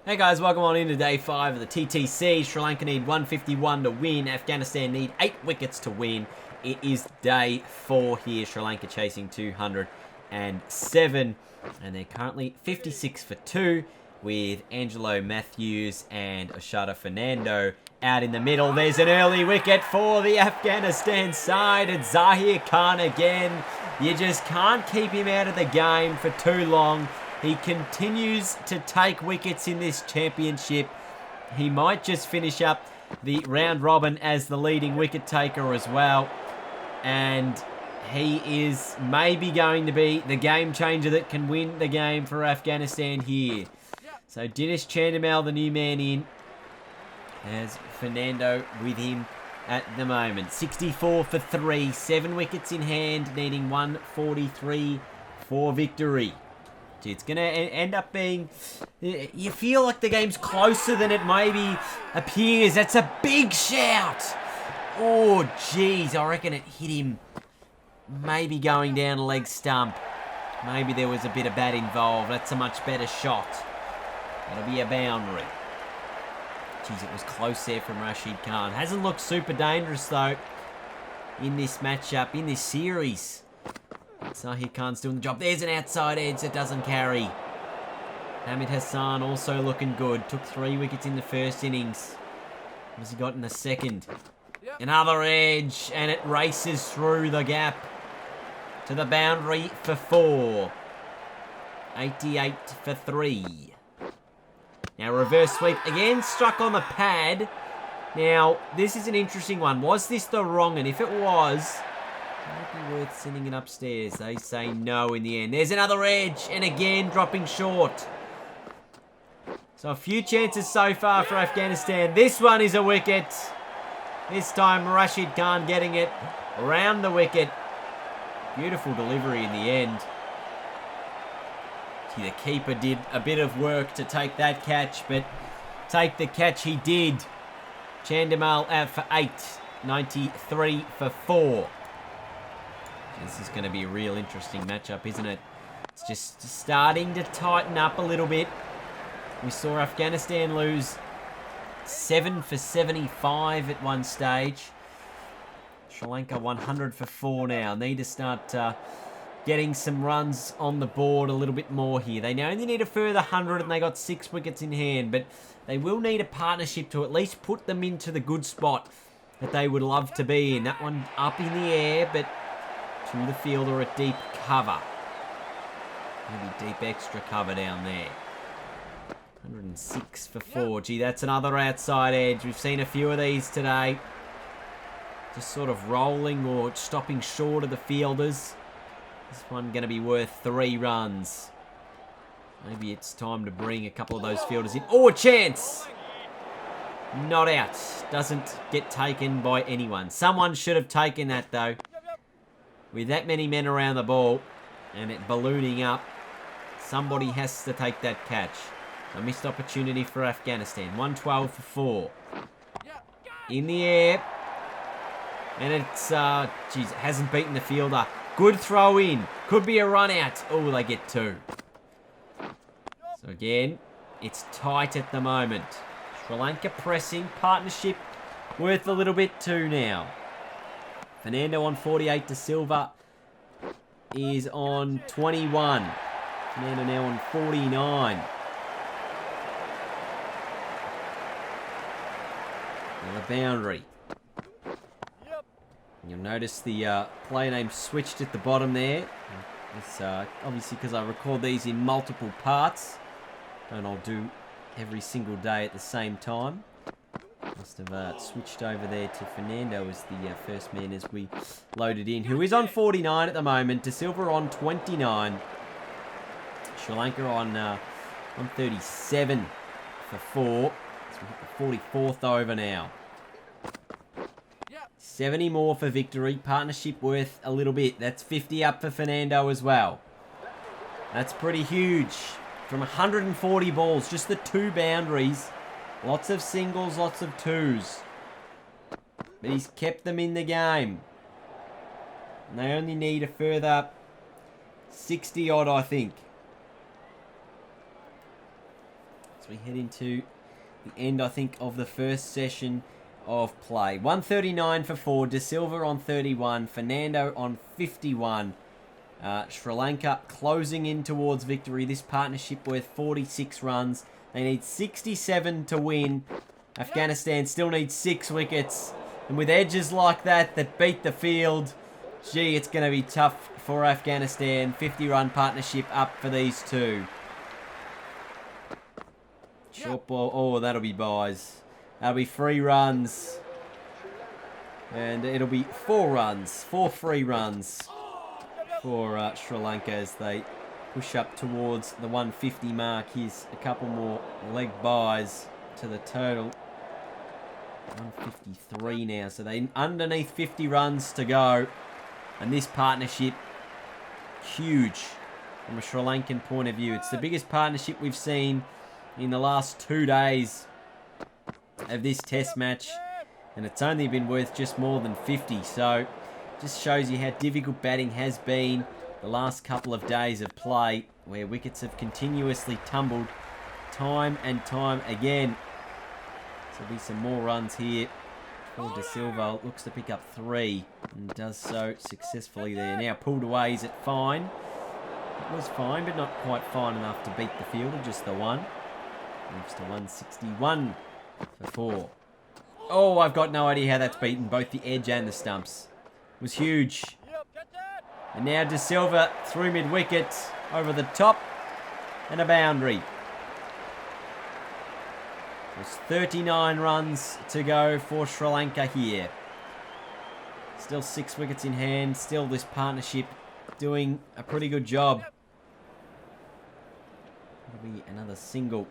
Hey guys, welcome on into day 5 of the TTC. Sri Lanka need 151 to win. Afghanistan need 8 wickets to win. It is day 4 here. Sri Lanka chasing 207. And they're currently 56 for 2 with Angelo Matthews and Oshada Fernando out in the middle. There's an early wicket for the Afghanistan side. It's Zahir Khan again. You just can't keep him out of the game for too long. He continues to take wickets in this championship. He might just finish up the round robin as the leading wicket taker as well. And he is maybe going to be the game changer that can win the game for Afghanistan here. So Dinesh Chandimal, the new man in, has Fernando with him at the moment. 64 for 3, 7 wickets in hand, needing 143 for victory. It's going to end up being... You feel like the game's closer than it maybe appears. That's a big shout. Oh, jeez. I reckon it hit him maybe going down a leg stump. Maybe there was a bit of bat involved. That's a much better shot. That'll be a boundary. Jeez, it was close there from Rashid Khan. Hasn't looked super dangerous, though, in this matchup, in this series. Zahir Khan's doing the job. There's an outside edge that doesn't carry. Hamid Hassan also looking good. Took 3 wickets in the first innings. What has he got in the second? Another edge, and it races through the gap to the boundary for 4. 88 for 3. Now reverse sweep again, struck on the pad. Now, this is an interesting one. Was this the wrong one? If it was... might be worth sending it upstairs. They say no in the end. There's another edge, and again dropping short. So a few chances so far for Afghanistan. This one is a wicket. This time Rashid Khan getting it around the wicket. Beautiful delivery in the end. See, the keeper did a bit of work to take that catch, but take the catch he did. Chandimal out for 8. 93 for 4. This is going to be a real interesting matchup, isn't it? It's just starting to tighten up a little bit. We saw Afghanistan lose 7 for 75 at one stage. Sri Lanka 100 for 4 now. Need to start getting some runs on the board a little bit more here. They only need a further 100 and they got 6 wickets in hand, but they will need a partnership to at least put them into the good spot that they would love to be in. That one up in the air, but to the fielder at deep cover. Maybe deep extra cover down there. 106 for 4. Gee, that's another outside edge. We've seen a few of these today. Just sort of rolling or stopping short of the fielders. This one going to be worth 3 runs. Maybe it's time to bring a couple of those fielders in. Oh, a chance! Not out. Doesn't get taken by anyone. Someone should have taken that, though. With that many men around the ball and it ballooning up, somebody has to take that catch. A missed opportunity for Afghanistan. 112 for 4. In the air. And it's, geez, it hasn't beaten the fielder. Good throw in. Could be a run out. Oh, they get 2. So again, it's tight at the moment. Sri Lanka pressing. Partnership worth a little bit too now. Fernando on 48 to Silva is on 21. Fernando now on 49. Another boundary. You'll notice the player name switched at the bottom there. It's obviously because I record these in multiple parts. And I'll do every single day at the same time. Must have switched over there to Fernando as the first man as we loaded in, who is on 49 at the moment. De Silva on 29. Sri Lanka on 137 for 4. So we hit the 44th over now. 70 more for victory. Partnership worth a little bit. That's 50 up for Fernando as well. That's pretty huge. From 140 balls, just the 2 boundaries. Lots of singles, lots of 2s. But he's kept them in the game. And they only need a further 60 odd, I think. So we head into the end, I think, of the first session of play. 139 for 4. De Silva on 31. Fernando on 51. Sri Lanka closing in towards victory. This partnership worth 46 runs. They need 67 to win. Afghanistan still needs 6 wickets. And with edges like that beat the field, gee, it's going to be tough for Afghanistan. 50-run partnership up for these two. Short ball. Oh, that'll be buys. That'll be 3 runs. And it'll be 4 runs. 4 free runs for Sri Lanka as they push up towards the 150 mark. Here's a couple more leg buys to the total. 153 now. So they underneath 50 runs to go. And this partnership, huge from a Sri Lankan point of view. It's the biggest partnership we've seen in the last 2 days of this test match, and it's only been worth just more than 50, so just shows you how difficult batting has been the last couple of days of play, where wickets have continuously tumbled time and time again. So there'll be some more runs here for De Silva. Looks to pick up 3 and does so successfully there. Now pulled away. Is it fine? It was fine, but not quite fine enough to beat the fielder, just the one. Moves to 161 for 4. Oh, I've got no idea how that's beaten both the edge and the stumps. It was huge. And now De Silva through mid-wicket, over the top, and a boundary. There's 39 runs to go for Sri Lanka here. Still 6 wickets in hand. Still this partnership doing a pretty good job. That'll be another single.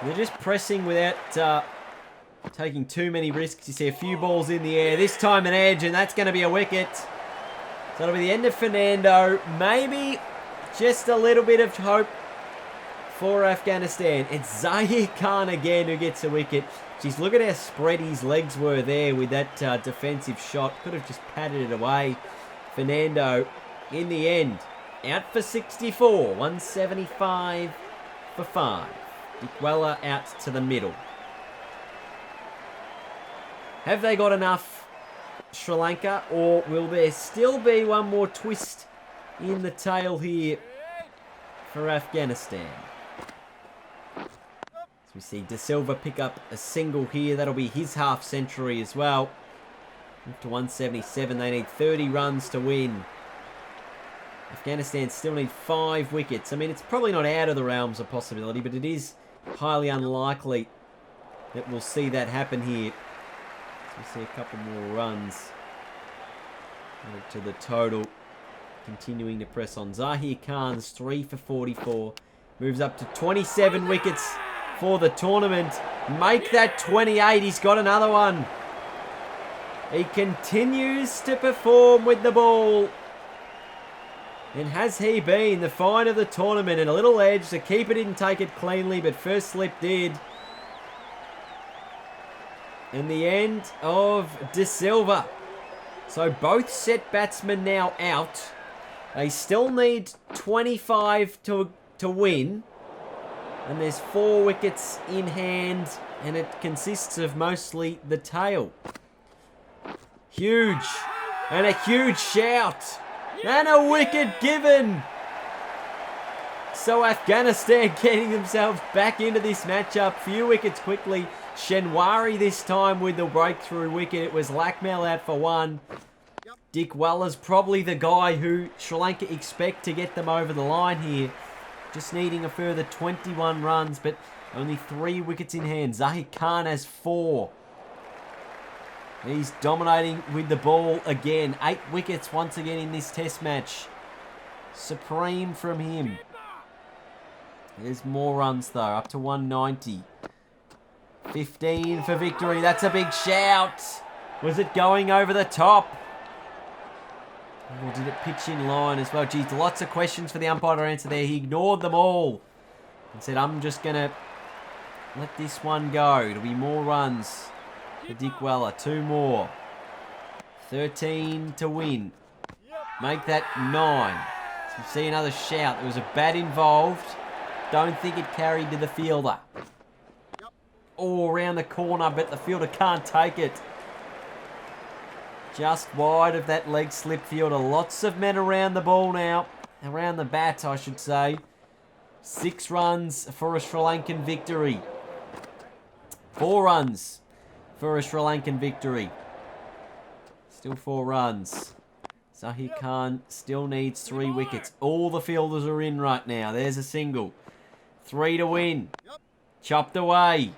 They're just pressing without taking too many risks. You see a few balls in the air. This time an edge, and that's going to be a wicket. So that'll be the end of Fernando. Maybe just a little bit of hope for Afghanistan. It's Zahir Khan again who gets a wicket. Jeez, look at how spread his legs were there with that defensive shot. Could have just patted it away. Fernando, in the end, out for 64. 175 for 5. Dikwella out to the middle. Have they got enough, Sri Lanka, or will there still be one more twist in the tail here for Afghanistan? As we see De Silva pick up a single here. That'll be his half century as well. Up to 177. They need 30 runs to win. Afghanistan still need 5 wickets. I mean, it's probably not out of the realms of possibility, but it is highly unlikely that we'll see that happen here. So we see a couple more runs to the total. Continuing to press on. Zahir Khan's 3 for 44. Moves up to 27 wickets for the tournament. Make that 28. He's got another one. He continues to perform with the ball. And has he been the find of the tournament? And a little edge. The keeper didn't take it cleanly, but first slip did. And the end of De Silva. So both set batsmen now out. They still need 25 to win. And there's 4 wickets in hand. And it consists of mostly the tail. Huge. And a huge shout. And a wicket given. So Afghanistan getting themselves back into this matchup. Few wickets quickly. Shenwari this time with the breakthrough wicket. It was Lakmal out for 1. Dikwela's probably the guy who Sri Lanka expect to get them over the line here. Just needing a further 21 runs, but only 3 wickets in hand. Zahir Khan has 4. He's dominating with the ball again. 8 wickets once again in this test match. Supreme from him. There's more runs though, up to 190. 15 for victory. That's a big shout. Was it going over the top? Or did it pitch in line as well? Geez, lots of questions for the umpire to answer there. He ignored them all and said, I'm just going to let this one go. It'll be more runs for Dikwella. 2 more. 13 to win. Make that 9. So we see another shout. There was a bat involved. Don't think it carried to the fielder. Oh, around the corner, but the fielder can't take it. Just wide of that leg slip fielder. Lots of men around the ball now. Around the bat, I should say. 6 runs for a Sri Lankan victory. 4 runs for a Sri Lankan victory. Still 4 runs. Zahir Khan still needs 3 wickets. All the fielders are in right now. There's a single. 3 to win. Chopped away.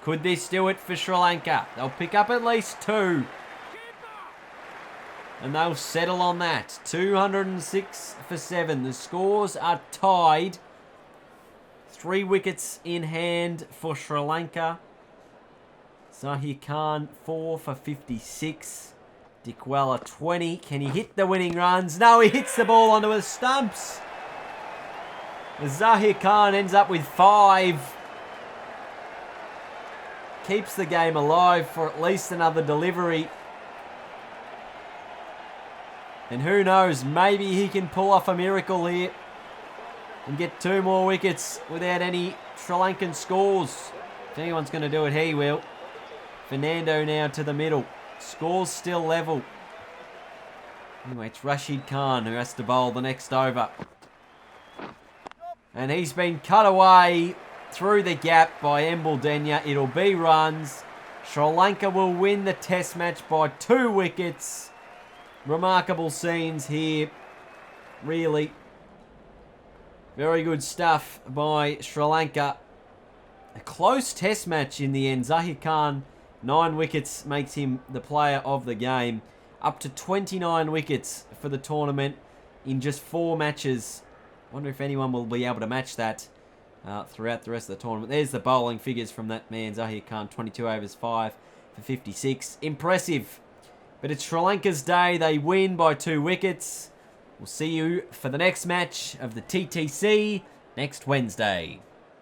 Could this do it for Sri Lanka? They'll pick up at least 2. And they'll settle on that. 206 for 7. The scores are tied. 3 wickets in hand for Sri Lanka. Zahir Khan 4 for 56. Dickwella 20. Can he hit the winning runs? No, he hits the ball onto his stumps. Zahir Khan ends up with 5. Keeps the game alive for at least another delivery. And who knows, maybe he can pull off a miracle here and get 2 more wickets without any Sri Lankan scores. If anyone's going to do it, he will. Fernando now to the middle. Scores still level. Anyway, it's Rashid Khan who has to bowl the next over. And he's been cut away through the gap by Embaldenya. It'll be runs. Sri Lanka will win the test match by 2 wickets. Remarkable scenes here. Really. Very good stuff by Sri Lanka. A close test match in the end. Zahir Khan, 9 wickets, makes him the player of the game. Up to 29 wickets for the tournament in just 4 matches. Wonder if anyone will be able to match that throughout the rest of the tournament. There's the bowling figures from that man, Zahir Khan. 22 overs, 5 for 56. Impressive. But it's Sri Lanka's day. They win by 2 wickets. We'll see you for the next match of the TTC next Wednesday.